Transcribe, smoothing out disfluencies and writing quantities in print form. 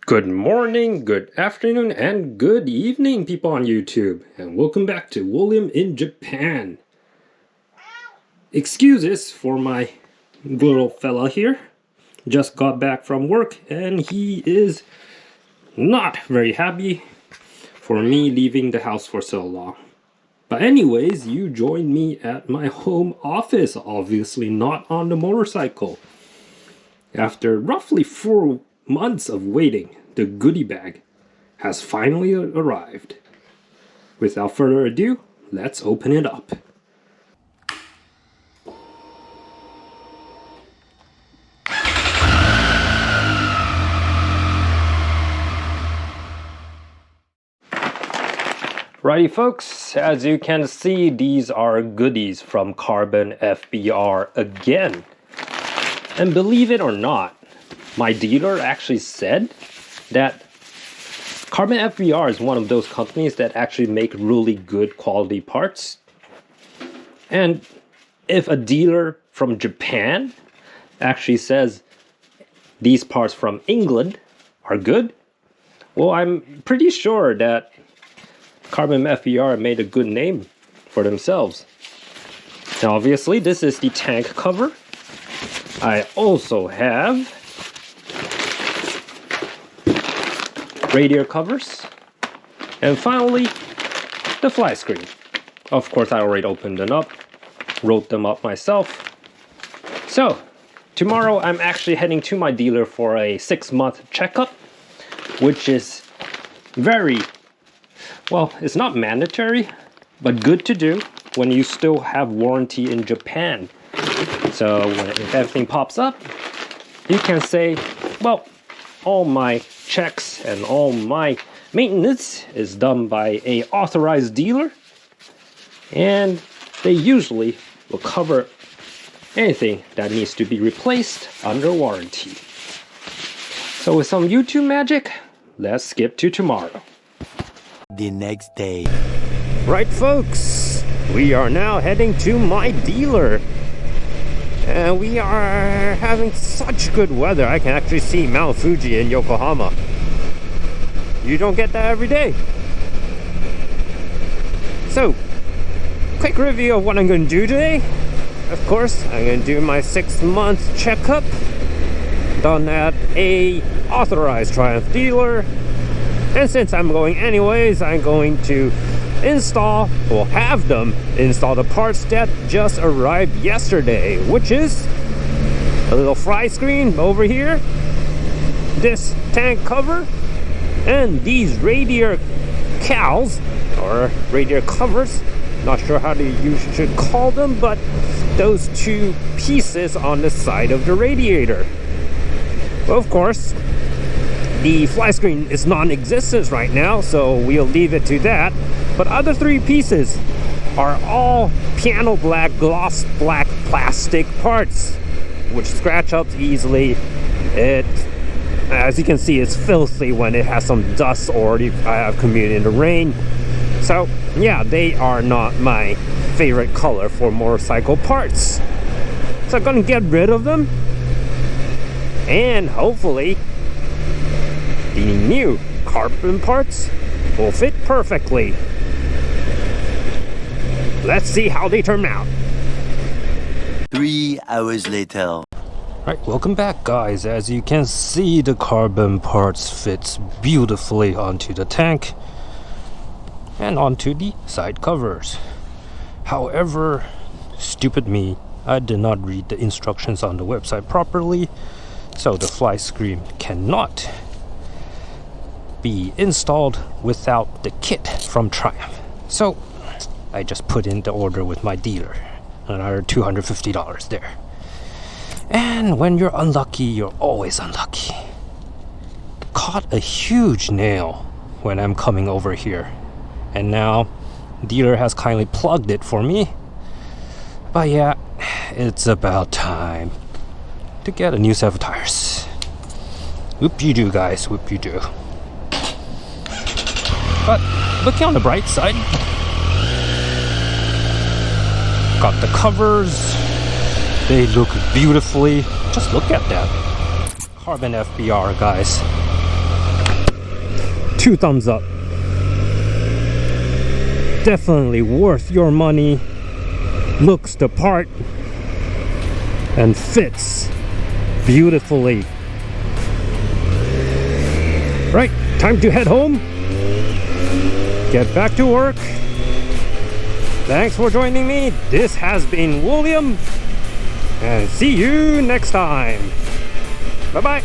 Good morning, good afternoon, and good evening, people on YouTube, and welcome back to William in Japan. Excuses for my little fella here. Just got back from work, and he is not very happy for me leaving the house for so long. But anyways, you joined me at my home office, obviously not on the motorcycle. After roughly 4 months of waiting, the goodie bag has finally arrived. Without further ado, let's open it up. Righty folks, as you can see, these are goodies from CarbonFBR again. And believe it or not, my dealer actually said that CarbonFBR is one of those companies that actually make really good quality parts. And if a dealer from Japan actually says these parts from England are good, well, I'm pretty sure that CarbonFBR made a good name for themselves. Now, obviously, this is the tank cover. I also have radiator covers, and finally the fly screen. Of course, I already opened them up, wrote them up myself. So tomorrow I'm actually heading to my dealer for a 6-month checkup, which is very, well, it's not mandatory, but good to do when you still have warranty in Japan. So if everything pops up, you can say, well, all my checks and all my maintenance is done by an authorized dealer, and they usually will cover anything that needs to be replaced under warranty. So with some YouTube magic, let's skip to tomorrow. The next day. Right folks, we are now heading to my dealer. And we are having such good weather. I can actually see Mount Fuji in Yokohama. You don't get that every day. So, quick review of what I'm going to do today. Of course, I'm going to do my 6-month checkup done at a authorized Triumph dealer. And since I'm going anyways, I'm going to install, or have them install, the parts that just arrived yesterday, which is a little fly screen over here, this tank cover, and these radiator cowls, or radiator covers, not sure how you should call them, but those 2 pieces on the side of the radiator. Well, of course, the fly screen is non-existent right now, so we'll leave it to that. But other 3 pieces are all piano black, gloss black plastic parts, which scratch up easily. It, as you can see, it's filthy when it has some dust or I have commuted in the rain. So yeah, they are not my favorite color for motorcycle parts. So I'm gonna get rid of them, and hopefully the new carbon parts will fit perfectly. Let's see how they turn out. 3 hours later. Right, welcome back guys. As you can see, the carbon parts fits beautifully onto the tank and onto the side covers. However, stupid me, I did not read the instructions on the website properly, so the fly screen cannot be installed without the kit from Triumph. So I just put in the order with my dealer, another $250 there. And when you're unlucky, you're always unlucky. Caught a huge nail when I'm coming over here, and now dealer has kindly plugged it for me. But yeah, it's about time to get a new set of tires. Whoop-you-do guys, whoop-you-do. But looking on the bright side, got the covers, they look beautifully. Just look at that. CarbonFBR guys. 2 thumbs up. Definitely worth your money. Looks the part and fits beautifully. Right, time to head home. Get back to work. Thanks for joining me. This has been William, and see you next time. Bye bye.